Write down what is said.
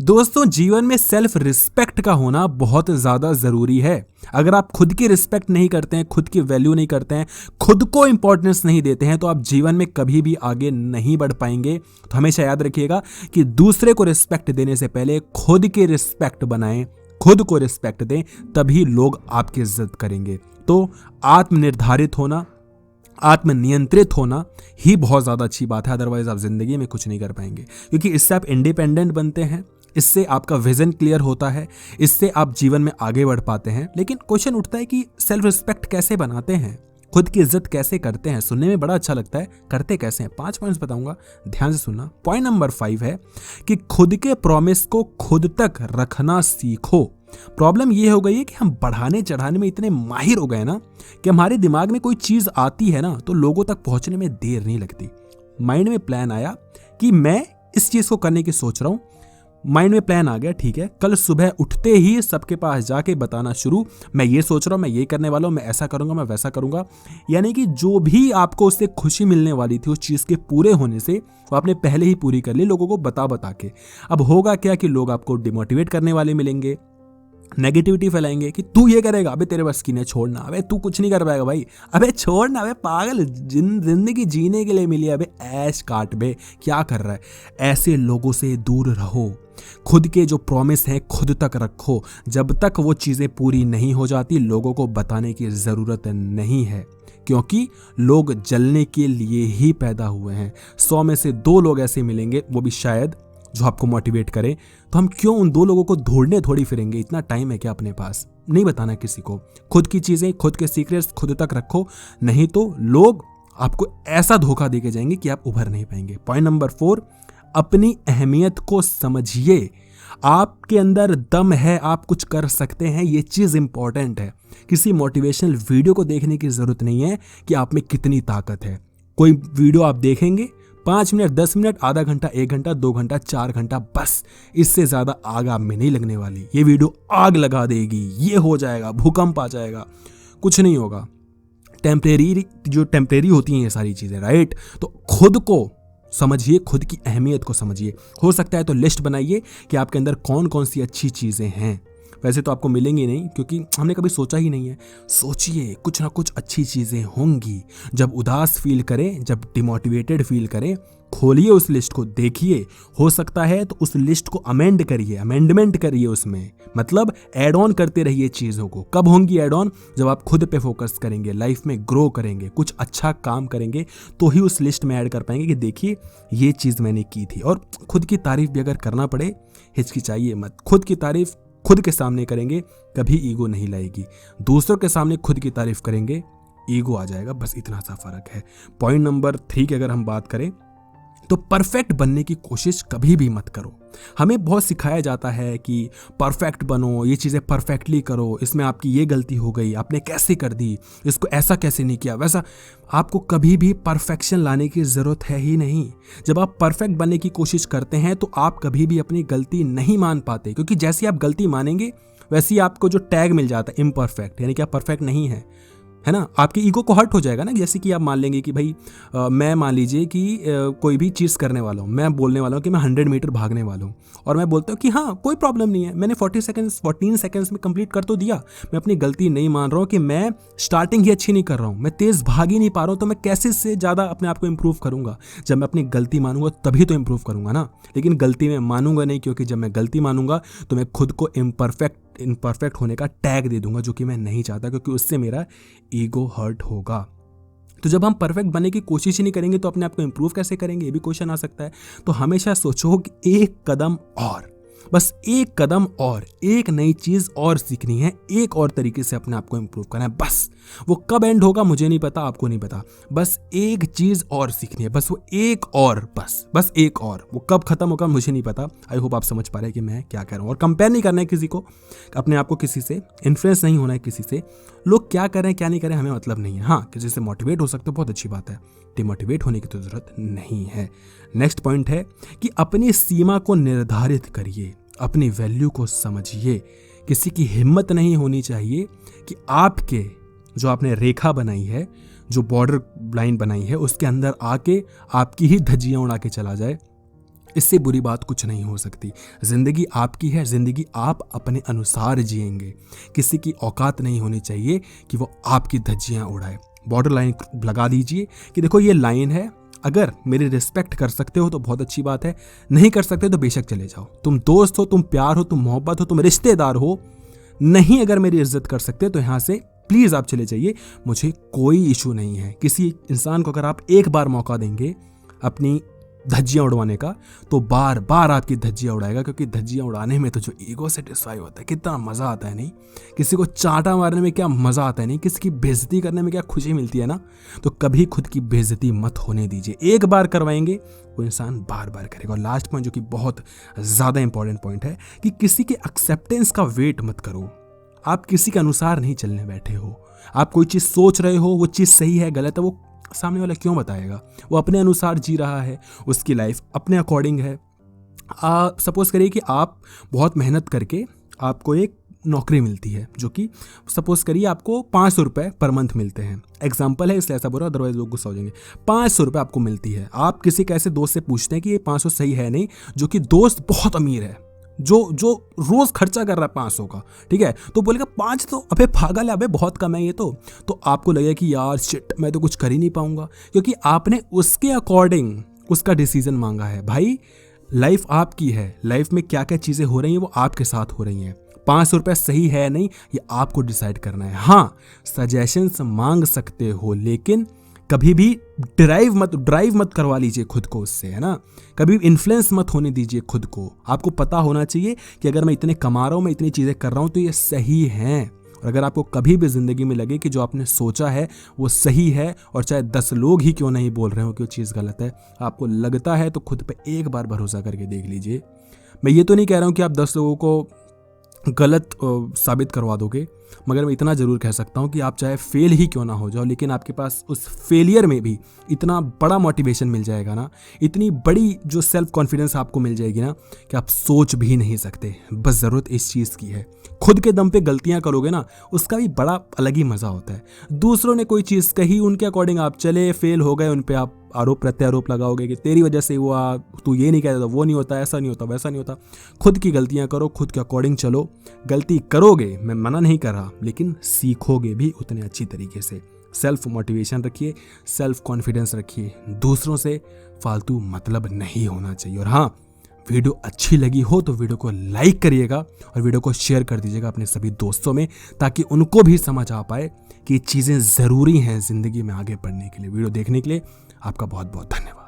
दोस्तों, जीवन में सेल्फ रिस्पेक्ट का होना बहुत ज़्यादा ज़रूरी है। अगर आप खुद की रिस्पेक्ट नहीं करते हैं, खुद की वैल्यू नहीं करते हैं, खुद को इंपॉर्टेंस नहीं देते हैं, तो आप जीवन में कभी भी आगे नहीं बढ़ पाएंगे। तो हमेशा याद रखिएगा कि दूसरे को रिस्पेक्ट देने से पहले खुद की रिस्पेक्ट बनाएं, खुद को रिस्पेक्ट दें, तभी लोग आपकी इज्जत करेंगे। तो आत्मनिर्धारित होना, आत्मनियंत्रित होना ही बहुत ज़्यादा अच्छी बात है। अदरवाइज आप जिंदगी में कुछ नहीं कर पाएंगे, क्योंकि इससे आप इंडिपेंडेंट बनते हैं, इससे आपका विजन क्लियर होता है, इससे आप जीवन में आगे बढ़ पाते हैं। लेकिन क्वेश्चन उठता है कि सेल्फ रिस्पेक्ट कैसे बनाते हैं, खुद की इज्जत कैसे करते हैं। सुनने में बड़ा अच्छा लगता है, करते कैसे हैं? 5 पॉइंट्स बताऊंगा, ध्यान से सुनना। पॉइंट नंबर 5 है कि खुद के प्रॉमिस को खुद तक रखना सीखो। प्रॉब्लम ये हो गई है कि हम बढ़ाने चढ़ाने में इतने माहिर हो गए ना कि हमारे दिमाग में कोई चीज आती है ना तो लोगों तक पहुंचने में देर नहीं लगती। माइंड में प्लान आया कि मैं इस चीज को करने की सोच रहा हूं, माइंड में प्लान आ गया, ठीक है, कल सुबह उठते ही सबके पास जाके बताना शुरू, मैं ये सोच रहा हूं, मैं ये करने वाला हूं, मैं ऐसा करूंगा, मैं वैसा करूंगा। यानी कि जो भी आपको उससे खुशी मिलने वाली थी उस चीज के पूरे होने से, वो आपने पहले ही पूरी कर ली लोगों को बता के। अब होगा क्या कि लोग आपको डिमोटिवेट करने वाले मिलेंगे, नेगेटिविटी फैलाएंगे कि तू ये करेगा, अबे तेरे बस की नहीं, छोड़ना, अबे तू कुछ नहीं कर पाएगा भाई, अबे छोड़ना, अबे पागल, जिंदगी जीने के लिए मिली है, अबे ऐश काट बे, क्या कर रहा है। ऐसे लोगों से दूर रहो। खुद के जो प्रॉमिस हैं खुद तक रखो। जब तक वो चीजें पूरी नहीं हो जाती लोगों को बताने की जरूरत नहीं है, क्योंकि लोग जलने के लिए ही पैदा हुए हैं। 100 में से 2 लोग ऐसे मिलेंगे, वो भी शायद, जो आपको मोटिवेट करें। तो हम क्यों उन 2 लोगों को ढूंढने थोड़ी फिरेंगे? इतना टाइम है क्या अपने पास? नहीं बताना किसी को। खुद की चीजें, खुद के सीक्रेट्स खुद तक रखो, नहीं तो लोग आपको ऐसा धोखा देके जाएंगे कि आप उभर नहीं पाएंगे। पॉइंट नंबर 4, अपनी अहमियत को समझिए। आपके अंदर दम है, आप कुछ कर सकते हैं, ये चीज इंपॉर्टेंट है। किसी मोटिवेशनल वीडियो को देखने की जरूरत नहीं है कि आप में कितनी ताकत है। कोई वीडियो आप देखेंगे 5 मिनट, 10 मिनट, आधा घंटा, 1 घंटा, 2 घंटा, 4 घंटा, बस, इससे ज्यादा आग आप में नहीं लगने वाली। ये वीडियो आग लगा देगी, ये हो जाएगा, भूकंप आ जाएगा, कुछ नहीं होगा। टेम्परेरी होती हैं ये सारी चीजें, राइट? तो खुद को समझिए, खुद की अहमियत को समझिए। हो सकता है तो लिस्ट बनाइए कि आपके अंदर कौन कौन सी अच्छी चीजें हैं। वैसे तो आपको मिलेंगी नहीं, क्योंकि हमने कभी सोचा ही नहीं है। सोचिए, कुछ ना कुछ अच्छी चीजें होंगी। जब उदास फील करें, जब डिमोटिवेटेड फील करें, खोलिए उस लिस्ट को, देखिए। हो सकता है तो उस लिस्ट को अमेंडमेंट करिए उसमें, मतलब ऐड ऑन करते रहिए चीज़ों को। कब होंगी ऐड ऑन? जब आप खुद पे फोकस करेंगे, लाइफ में ग्रो करेंगे, कुछ अच्छा काम करेंगे, तो ही उस लिस्ट में ऐड कर पाएंगे कि देखिए ये चीज़ मैंने की थी। और खुद की तारीफ भी अगर करना पड़े, हिचकिचाइए मत। खुद की तारीफ खुद के सामने करेंगे, कभी ईगो नहीं लाएगी। दूसरों के सामने खुद की तारीफ करेंगे, ईगो आ जाएगा। बस इतना सा फर्क है। पॉइंट नंबर 3 की अगर हम बात करें तो परफेक्ट बनने की कोशिश कभी भी मत करो। हमें बहुत सिखाया जाता है कि परफेक्ट बनो, ये चीज़ें परफेक्टली करो, इसमें आपकी ये गलती हो गई, आपने कैसे कर दी, इसको ऐसा कैसे नहीं किया, वैसा। आपको कभी भी परफेक्शन लाने की ज़रूरत है ही नहीं। जब आप परफेक्ट बनने की कोशिश करते हैं तो आप कभी भी अपनी गलती नहीं मान पाते, क्योंकि जैसे आप गलती मानेंगे वैसे ही आपको जो टैग मिल जाता है इम्परफेक्ट, यानी कि आप परफेक्ट नहीं है, है ना। आपके ईगो को हर्ट हो जाएगा ना। जैसे कि आप मान लेंगे कि भाई मैं मान लीजिए कि कोई भी चीज़ करने वाला हूँ, मैं बोलने वाला हूँ कि मैं 100 मीटर भागने वाला हूँ, और मैं बोलता हूँ कि हाँ कोई प्रॉब्लम नहीं है, मैंने 14 सेकंड्स में कंप्लीट कर तो दिया। मैं अपनी गलती नहीं मान रहा हूँ कि मैं स्टार्टिंग ही अच्छी नहीं कर रहा हूँ, मैं तेज़ भाग ही नहीं पा रहा हूँ, तो मैं कैसे से ज़्यादा अपने आप को इम्प्रूव करूँगा। जब मैं अपनी गलती मानूंगा तभी तो इम्प्रूव करूँगा ना। लेकिन गलती में मानूंगा नहीं, क्योंकि जब मैं गलती मानूंगा तो मैं खुद को इम्परफेक्ट होने का टैग दे दूंगा, जो कि मैं नहीं चाहता, क्योंकि उससे मेरा ईगो हर्ट होगा। तो जब हम परफेक्ट बनने की कोशिश ही नहीं करेंगे तो अपने आप को इम्प्रूव कैसे करेंगे, ये भी क्वेश्चन आ सकता है। तो हमेशा सोचो कि एक कदम और, बस एक कदम और, एक नई चीज और सीखनी है, एक और तरीके से अपने आप को इम्प्रूव करना है। बस वो कब एंड होगा मुझे नहीं पता, आपको नहीं पता। बस एक चीज और सीखनी है, बस वो एक और, बस एक और। वो कब खत्म होगा मुझे नहीं पता। आई होप आप समझ पा रहे हैं कि मैं क्या कह रहा हूँ। और कंपेयर नहीं करना है किसी को, अपने आप को किसी से, इन्फ्लुएंस नहीं होना है किसी से। लोग क्या कर रहे हैं क्या नहीं कर रहे हैं हमें मतलब नहीं है। हाँ, किसी से मोटिवेट हो सकते हो, बहुत अच्छी बात है, डिमोटिवेट होने की तो जरूरत नहीं है। नेक्स्ट पॉइंट है कि अपनी सीमा को निर्धारित करिए, अपनी वैल्यू को समझिए। किसी की हिम्मत नहीं होनी चाहिए कि आपके जो आपने रेखा बनाई है, जो बॉर्डर लाइन बनाई है, उसके अंदर आके आपकी ही धज्जियां उड़ा के चला जाए। इससे बुरी बात कुछ नहीं हो सकती। ज़िंदगी आपकी है, ज़िंदगी आप अपने अनुसार जिएंगे। किसी की औकात नहीं होनी चाहिए कि वो आपकी धज्जियाँ उड़ाए। बॉर्डर लाइन लगा दीजिए कि देखो ये लाइन है, अगर मेरी रिस्पेक्ट कर सकते हो तो बहुत अच्छी बात है, नहीं कर सकते तो बेशक चले जाओ। तुम दोस्त हो, तुम प्यार हो, तुम मोहब्बत हो, तुम रिश्तेदार हो, नहीं अगर मेरी इज्जत कर सकते तो यहाँ से प्लीज़ आप चले जाइए, मुझे कोई इशू नहीं है। किसी इंसान को अगर आप एक बार मौका देंगे अपनी धज्जियाँ उड़वाने का, तो बार बार आपकी धज्जियाँ उड़ाएगा, क्योंकि धज्जियाँ उड़ाने में तो जो ईगो सेटिस्फाई होता है, कितना मज़ा आता है नहीं। किसी को चांटा मारने में क्या मज़ा आता है नहीं, किसी की बेइज्जती करने में क्या खुशी मिलती है ना। तो कभी खुद की बेइज्जती मत होने दीजिए। एक बार करवाएंगे वो इंसान बार बार करेगा। और लास्ट पॉइंट जो कि बहुत ज़्यादा इंपॉर्टेंट पॉइंट है कि किसी के एक्सेप्टेंस का वेट मत करो। आप किसी के अनुसार नहीं चलने बैठे हो। आप कोई चीज़ सोच रहे हो, वो चीज़ सही है गलत है, वो सामने वाला क्यों बताएगा। वो अपने अनुसार जी रहा है, उसकी लाइफ अपने अकॉर्डिंग है। सपोज करिए कि आप बहुत मेहनत करके आपको एक नौकरी मिलती है, जो कि सपोज करिए आपको 500 रुपये पर मंथ मिलते हैं। एग्जाम्पल है इसलिए ऐसा बोल रहा हूं, अदरवाइज लोग गुस्सा हो जाएंगे। 500 रुपये आपको मिलती है। आप किसी कैसे दोस्त से पूछते हैं कि ये 500 सही है नहीं, जो कि दोस्त बहुत अमीर है, जो रोज खर्चा कर रहा है 500 का, ठीक है, तो बोलेगा 5 तो अबे पागल है, अबे बहुत कम है ये तो आपको लगेगा कि यार शिट मैं तो कुछ कर ही नहीं पाऊंगा, क्योंकि आपने उसके अकॉर्डिंग उसका डिसीजन मांगा है। भाई लाइफ आपकी है, लाइफ में क्या क्या चीज़ें हो रही हैं वो आपके साथ हो रही हैं। 500 रुपये सही है नहीं ये आपको डिसाइड करना है। हाँ, सजेशंस मांग सकते हो, लेकिन कभी भी ड्राइव मत करवा लीजिए खुद को उससे, है ना। कभी इन्फ्लुएंस मत होने दीजिए खुद को। आपको पता होना चाहिए कि अगर मैं इतने कमा रहा हूँ, मैं इतनी चीज़ें कर रहा हूँ तो ये सही है। और अगर आपको कभी भी ज़िंदगी में लगे कि जो आपने सोचा है वो सही है, और चाहे 10 लोग ही क्यों नहीं बोल रहे हो कि वो चीज़ गलत है, आपको लगता है, तो खुद पे एक बार भरोसा करके देख लीजिए। मैं ये तो नहीं कह रहा हूँ कि आप 10 लोगों को गलत साबित करवा दोगे, मगर मैं इतना ज़रूर कह सकता हूँ कि आप चाहे फेल ही क्यों ना हो जाओ, लेकिन आपके पास उस फेलियर में भी इतना बड़ा मोटिवेशन मिल जाएगा ना, इतनी बड़ी जो सेल्फ कॉन्फिडेंस आपको मिल जाएगी ना, कि आप सोच भी नहीं सकते। बस ज़रूरत इस चीज़ की है। खुद के दम पे गलतियाँ करोगे ना, उसका भी बड़ा अलग ही मज़ा होता है। दूसरों ने कोई चीज़ कही, उनके अकॉर्डिंग आप चले, फेल हो गए, उन पर आप आरोप प्रत्यारोप लगाओगे कि तेरी वजह से हुआ, तू ये नहीं कहता था, वो नहीं होता, ऐसा नहीं होता, वैसा नहीं होता। खुद की गलतियां करो, खुद के अकॉर्डिंग चलो। गलती करोगे, मैं मना नहीं कर रहा, लेकिन सीखोगे भी उतने अच्छी तरीके से। सेल्फ मोटिवेशन रखिए, सेल्फ कॉन्फिडेंस रखिए, दूसरों से फालतू मतलब नहीं होना चाहिए। और हाँ, वीडियो अच्छी लगी हो तो वीडियो को लाइक करिएगा और वीडियो को शेयर कर दीजिएगा अपने सभी दोस्तों में, ताकि उनको भी समझ आ पाए कि चीज़ें ज़रूरी हैं ज़िंदगी में आगे बढ़ने के लिए। वीडियो देखने के लिए आपका बहुत बहुत धन्यवाद।